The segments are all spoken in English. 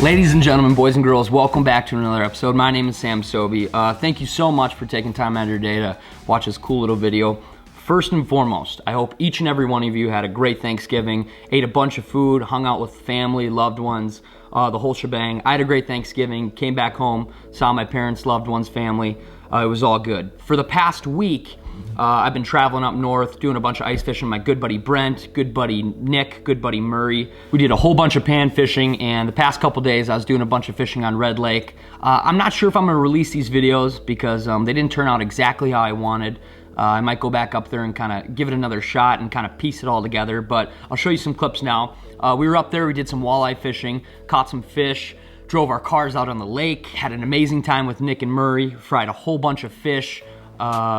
Ladies and gentlemen, boys and girls, welcome back to another episode. My name is Sam Sobey. Thank you so much for taking time out of your day to watch this cool little video. First and foremost, I hope each and every one of you had a great Thanksgiving, ate a bunch of food, hung out with family, loved ones, the whole shebang. I had a great Thanksgiving, came back home, saw my parents, loved ones, family. It was all good. For the past week, I've been traveling up north, doing a bunch of ice fishing. My good buddy Brent, good buddy Nick, good buddy Murray. We did a whole bunch of pan fishing, and the past couple days I was doing a bunch of fishing on Red Lake. I'm not sure if I'm gonna release these videos because they didn't turn out exactly how I wanted. I might go back up there and kind of give it another shot and kind of piece it all together, but I'll show you some clips now. We were up there, we did some walleye fishing, caught some fish, drove our cars out on the lake, had an amazing time with Nick and Murray, fried a whole bunch of fish.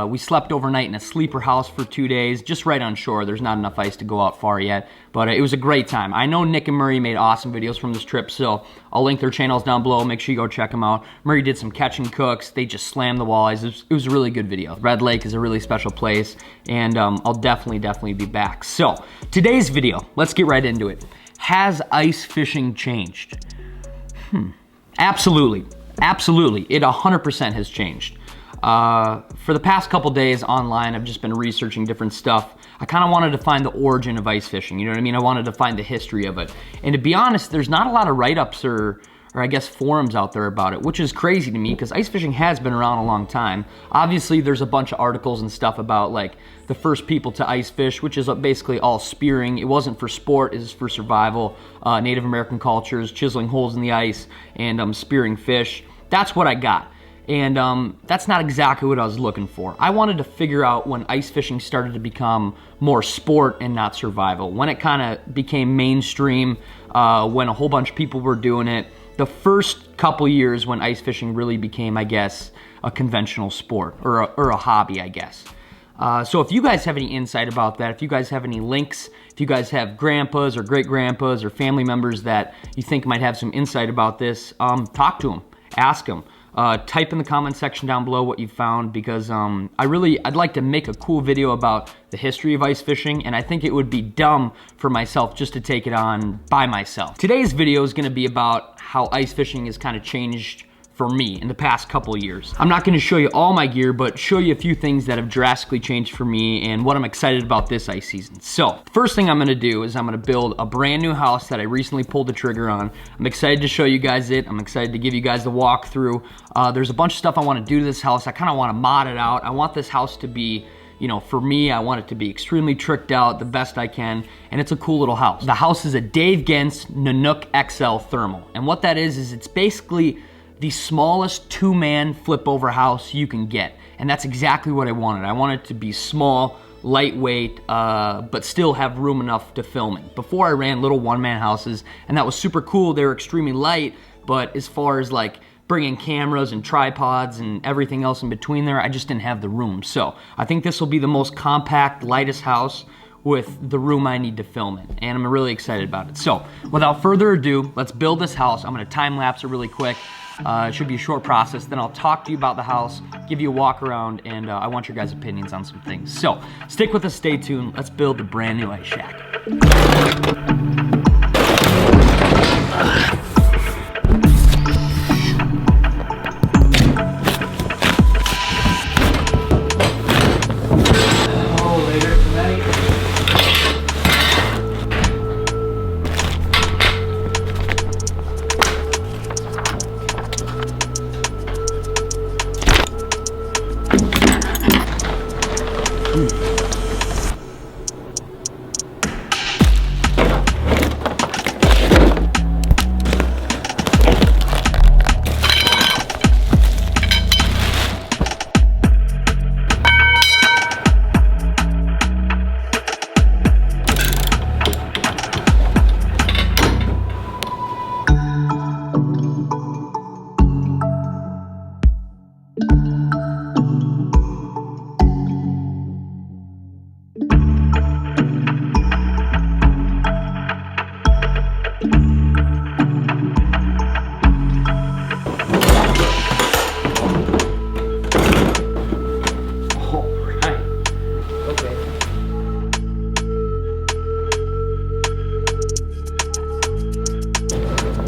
We slept overnight in a sleeper house for 2 days, just right on shore. There's not enough ice to go out far yet, but it was a great time. I know Nick and Murray made awesome videos from this trip, so I'll link their channels down below. Make sure you go check them out. Murray did some catch and cooks. They just slammed the walleyes. It was a really good video. Red Lake is a really special place, and I'll definitely be back. So, today's video, let's get right into it. Has ice fishing changed? Absolutely. It 100% has changed. For the past couple days online, I've just been researching different stuff. I kind of wanted to find the origin of ice fishing, you know what I mean? I wanted to find the history of it. And to be honest, there's not a lot of write-ups or I guess forums out there about it, which is crazy to me because ice fishing has been around a long time. Obviously, there's a bunch of articles and stuff about like the first people to ice fish, which is basically all spearing. It wasn't for sport, it was for survival. Native American cultures, chiseling holes in the ice and spearing fish. That's what I got. And that's not exactly what I was looking for. I wanted to figure out when ice fishing started to become more sport and not survival. When it kind of became mainstream, when a whole bunch of people were doing it. The first couple years when ice fishing really became, I guess, a conventional sport or a hobby, I guess. So if you guys have any insight about that, if you guys have any links, if you guys have grandpas or great-grandpas or family members that you think might have some insight about this, talk to them, ask them. Type in the comment section down below what you found because I'd like to make a cool video about the history of ice fishing, and I think it would be dumb for myself just to take it on by myself. Today's video is going to be about how ice fishing has kind of changed for me in the past couple years. I'm not going to show you all my gear, but show you a few things that have drastically changed for me and what I'm excited about this ice season. So, first thing I'm going to do is I'm going to build a brand new house that I recently pulled the trigger on. I'm excited to show you guys it. I'm excited to give you guys the walkthrough. There's a bunch of stuff I want to do to this house. I kind of want to mod it out. I want this house to be, you know, for me, I want it to be extremely tricked out the best I can, and it's a cool little house. The house is a Dave Gens Nanook XL thermal, and what that is it's basically the smallest two-man flip-over house you can get, and that's exactly what I wanted. I wanted it to be small, lightweight, but still have room enough to film in. Before I ran little one-man houses, and that was super cool. They were extremely light, but as far as like bringing cameras and tripods and everything else in between there, I just didn't have the room. So I think this will be the most compact, lightest house with the room I need to film in, and I'm really excited about it. So without further ado, let's build this house. I'm gonna time lapse it really quick. It should be a short process. Then I'll talk to you about the house, give you a walk around, and I want your guys' opinions on some things. So stick with us, stay tuned. Let's build a brand new ice shack.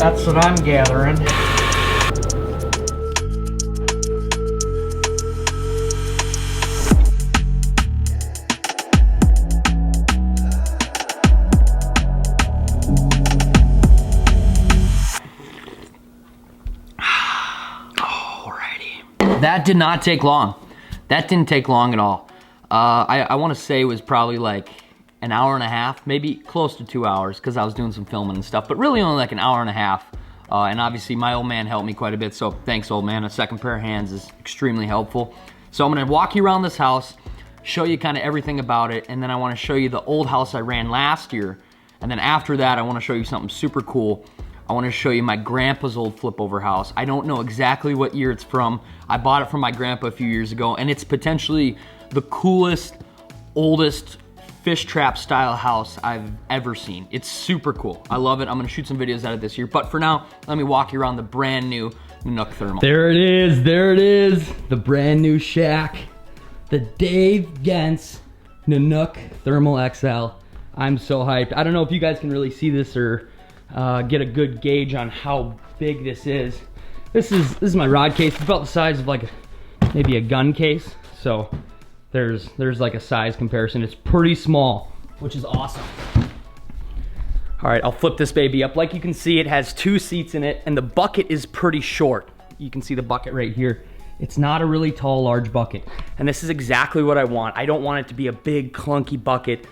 That's what I'm gathering. That did not take long. That didn't take long at all. I want to say it was probably like an hour and a half, maybe close to 2 hours, because I was doing some filming and stuff, but really only like an hour and a half. And obviously my old man helped me quite a bit, so thanks, old man. A second pair of hands is extremely helpful. So I'm gonna walk you around this house, show you kind of everything about it, and then I want to show you the old house I ran last year. And then after that, I want to show you something super cool. I want to show you my grandpa's old flip over house. I don't know exactly what year it's from. I bought it from my grandpa a few years ago, and it's potentially the coolest, oldest fish trap style house I've ever seen. It's super cool. I love it. I'm gonna shoot some videos out of this year, but for now, let me walk you around the brand new Nanook thermal. There it is, the brand new shack. The Dave Gens Nanook Thermal XL. I'm so hyped. I don't know if you guys can really see this or get a good gauge on how big this is. This is my rod case. It's about the size of like maybe a gun case. So there's like a size comparison. It's pretty small, which is awesome. All right, I'll flip this baby up. Like you can see, it has 2 seats in it, and the bucket is pretty short. You can see the bucket right here. It's not a really tall, large bucket. And this is exactly what I want. I don't want it to be a big, clunky bucket.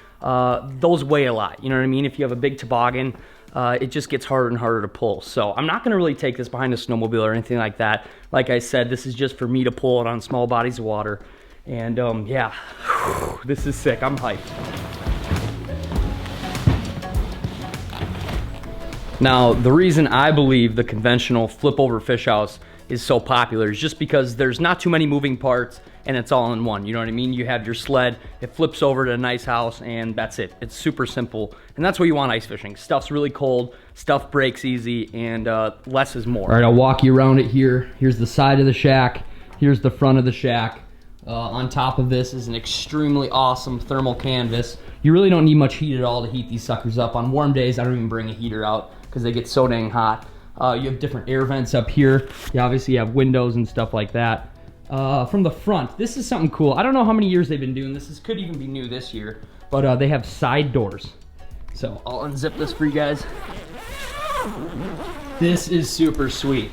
Those weigh a lot, you know what I mean? If you have a big toboggan, it just gets harder and harder to pull. So I'm not gonna really take this behind a snowmobile or anything like that. Like I said, this is just for me to pull it on small bodies of water. And yeah, this is sick, I'm hyped. Now, the reason I believe the conventional flip over fish house is so popular is just because there's not too many moving parts and it's all in one, you know what I mean? You have your sled, it flips over to a nice house, and that's it. It's super simple, and that's what you want ice fishing. Stuff's really cold, stuff breaks easy, and less is more. All right, I'll walk you around it here. Here's the side of the shack. Here's the front of the shack. On top of this is an extremely awesome thermal canvas. You really don't need much heat at all to heat these suckers up. On warm days, I don't even bring a heater out because they get so dang hot. You have different air vents up here. You obviously have windows and stuff like that. From the front, this is something cool. I don't know how many years they've been doing this. This could even be new this year, but they have side doors. So I'll unzip this for you guys. This is super sweet.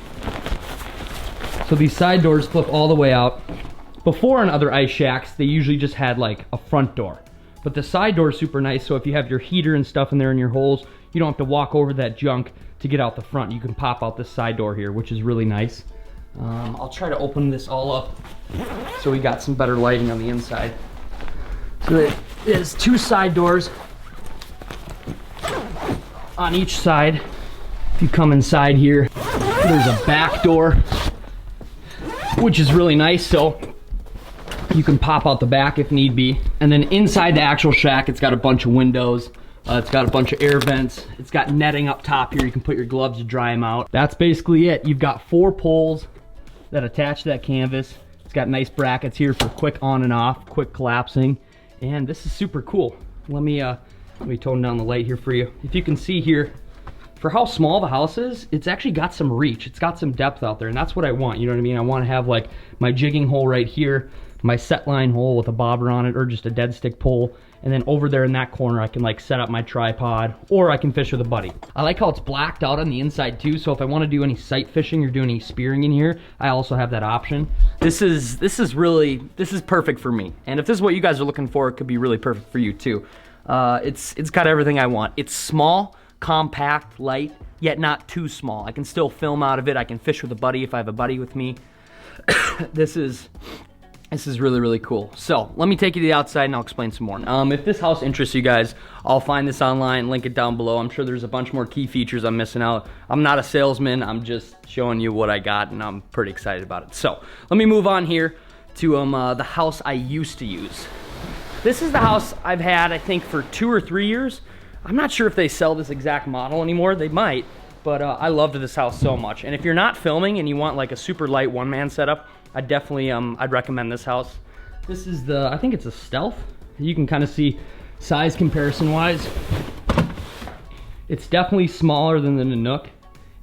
So these side doors flip all the way out. Before in other ice shacks, they usually just had like a front door. But the side door is super nice, so if you have your heater and stuff in there in your holes, you don't have to walk over that junk to get out the front. You can pop out this side door here, which is really nice. I'll try to open this all up so we got some better lighting on the inside. So there's 2 side doors on each side. If you come inside here, there's a back door, which is really nice, so you can pop out the back if need be. And then inside the actual shack, it's got a bunch of windows. It's got a bunch of air vents. It's got netting up top here. You can put your gloves to dry them out. That's basically it. You've got 4 poles that attach to that canvas. It's got nice brackets here for quick on and off, quick collapsing. And this is super cool. Let me tone down the light here for you. If you can see here, for how small the house is, it's actually got some reach. It's got some depth out there, and that's what I want, you know what I mean? I want to have like my jigging hole right here, my set line hole with a bobber on it, or just a dead stick pole, and then over there in that corner I can like set up my tripod, or I can fish with a buddy. I like how it's blacked out on the inside too, so if I want to do any sight fishing or do any spearing in here, I also have that option. This is perfect for me, and if this is what you guys are looking for, it could be really perfect for you too. It's got everything I want. It's small, compact, light, yet not too small. I can still film out of it. I can fish with a buddy if I have a buddy with me. This is really, really cool. So let me take you to the outside and I'll explain some more. If this house interests you guys, I'll find this online, link it down below. I'm sure there's a bunch more key features I'm missing out. I'm not a salesman, I'm just showing you what I got, and I'm pretty excited about it. So let me move on here to the house I used to use. This is the house I've had, I think, for 2 or 3 years. I'm not sure if they sell this exact model anymore. They might, but I loved this house so much. And if you're not filming and you want like a super light one-man setup, I definitely, I'd recommend this house. This is I think it's a Stealth. You can kind of see size comparison wise. It's definitely smaller than the Nanook.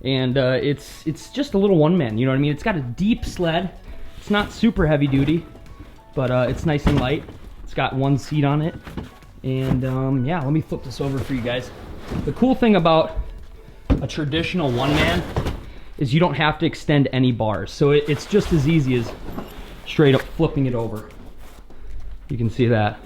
And it's just a little one-man, you know what I mean? It's got a deep sled. It's not super heavy duty, but it's nice and light. It's got one seat on it. And yeah, let me flip this over for you guys. The cool thing about a traditional one-man is you don't have to extend any bars. So it's just as easy as straight up flipping it over. You can see that.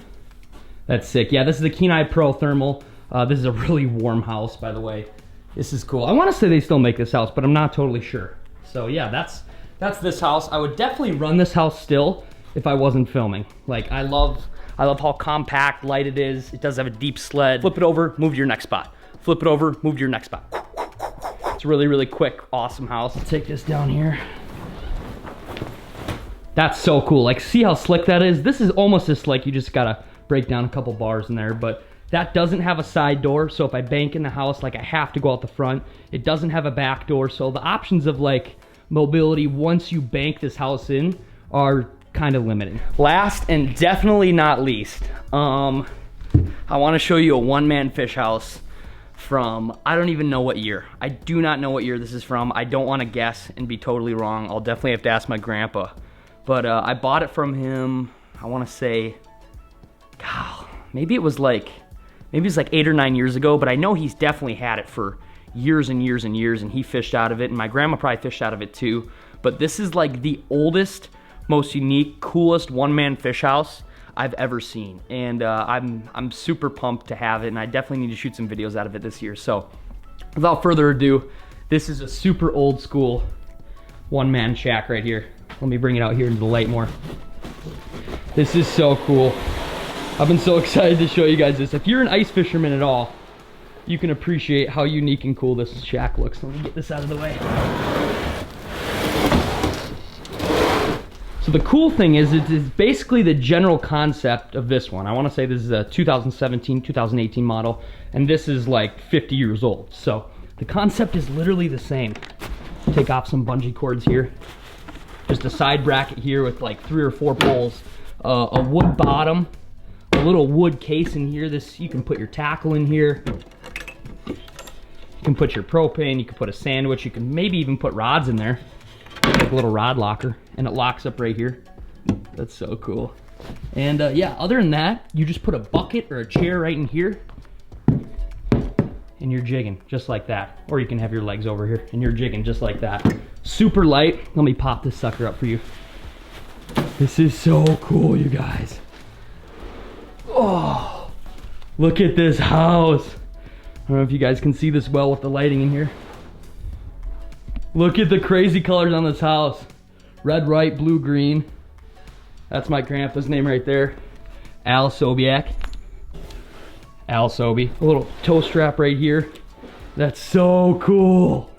That's sick. Yeah, this is the Kenai Pro Thermal. This is a really warm house, by the way. This is cool. I want to say they still make this house, but I'm not totally sure. So yeah, that's this house. I would definitely run this house still if I wasn't filming. Like, I love how compact, light it is. It does have a deep sled. Flip it over, move to your next spot. Flip it over, move to your next spot. It's a really, really quick, awesome house. Let's take this down here. That's so cool. Like, see how slick that is? This is almost as slick. You just gotta break down a couple bars in there, but that doesn't have a side door, so if I bank in the house, like, I have to go out the front. It doesn't have a back door, so the options of, like, mobility once you bank this house in are kind of limited. Last and definitely not least, I want to show you a one-man fish house from, I don't even know what year. I do not know what year this is from. I don't want to guess and be totally wrong. I'll definitely have to ask my grandpa. But I bought it from him, I want to say, God, maybe it was like 8 or 9 years ago, but I know he's definitely had it for years and years and years, and he fished out of it, and my grandma probably fished out of it too. But this is like the oldest, most unique, coolest one-man fish house I've ever seen. And I'm super pumped to have it, and I definitely need to shoot some videos out of it this year. So without further ado, this is a super old school one-man shack right here. Let me bring it out here into the light more. This is so cool. I've been so excited to show you guys this. If you're an ice fisherman at all, you can appreciate how unique and cool this shack looks. Let me get this out of the way. So the cool thing is, it is basically the general concept of this one. I want to say this is a 2017, 2018 model, and this is like 50 years old. So the concept is literally the same. Take off some bungee cords here. Just a side bracket here with like 3 or 4 poles, a wood bottom, a little wood case in here. This, you can put your tackle in here. You can put your propane, you can put a sandwich, you can maybe even put rods in there. Like a little rod locker, and it locks up right here. That's so cool. And yeah, other than that, you just put a bucket or a chair right in here, and you're jigging just like that. Or you can have your legs over here, and you're jigging just like that. Super light. Let me pop this sucker up for you. This is so cool, you guys. Oh, look at this house. I don't know if you guys can see this well with the lighting in here. Look at the crazy colors on this house. Red, white, blue, green. That's my grandpa's name right there. Al Sobiak. Al Sobi. A little toe strap right here. That's so cool.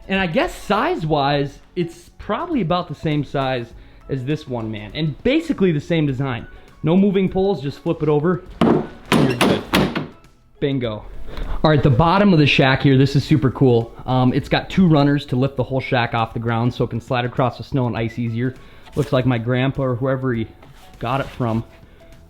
And I guess size-wise, it's probably about the same size as this one, man. And basically the same design. No moving poles, just flip it over, and you're good. Bingo. All right, the bottom of the shack here, this is super cool. It's got 2 runners to lift the whole shack off the ground so it can slide across the snow and ice easier. Looks like my grandpa or whoever he got it from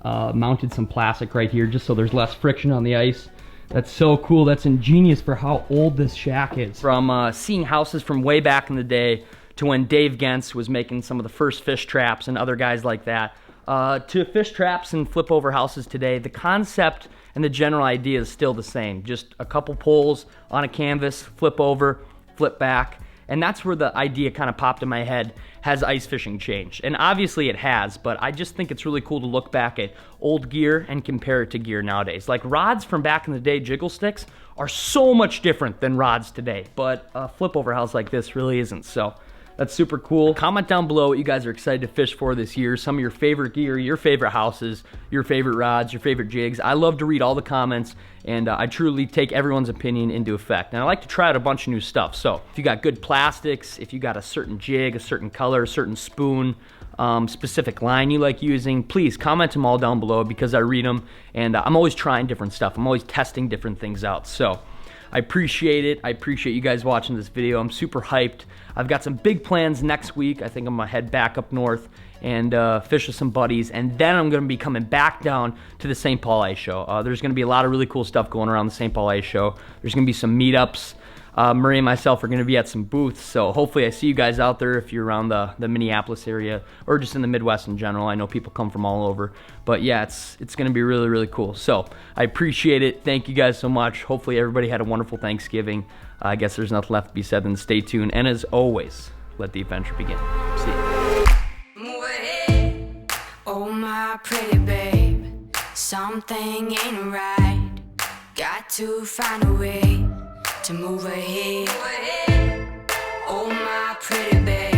mounted some plastic right here just so there's less friction on the ice. That's so cool. That's ingenious for how old this shack is. From seeing houses from way back in the day to when Dave Gentz was making some of the first fish traps and other guys like that, to fish traps and flip over houses today, the concept and the general idea is still the same. Just a couple poles on a canvas, flip over, flip back. And that's where the idea kind of popped in my head. Has ice fishing changed? And obviously it has, but I just think it's really cool to look back at old gear and compare it to gear nowadays. Like rods from back in the day, jiggle sticks, are so much different than rods today, but a flip over house like this really isn't. So that's super cool. Comment down below what you guys are excited to fish for this year. Some of your favorite gear, your favorite houses, your favorite rods, your favorite jigs. I love to read all the comments, and I truly take everyone's opinion into effect. And I like to try out a bunch of new stuff. So if you got good plastics, if you got a certain jig, a certain color, a certain spoon, specific line you like using, please comment them all down below because I read them, and I'm always trying different stuff. I'm always testing different things out. So I appreciate it. I appreciate you guys watching this video. I'm super hyped. I've got some big plans next week. I think I'm gonna head back up north and fish with some buddies, and then I'm gonna be coming back down to the St. Paul Ice Show. There's gonna be a lot of really cool stuff going around the St. Paul Ice Show. There's gonna be some meetups. Murray and myself are going to be at some booths, so hopefully I see you guys out there if you're around the Minneapolis area or just in the Midwest in general. I know people come from all over, but yeah, it's going to be really, really cool. So I appreciate it. Thank you guys so much. Hopefully everybody had a wonderful Thanksgiving. I guess there's nothing left to be said than stay tuned, and as always, let the adventure begin. See you. Move ahead, oh my pretty babe, something ain't right, got to find a way to move ahead, oh my pretty babe.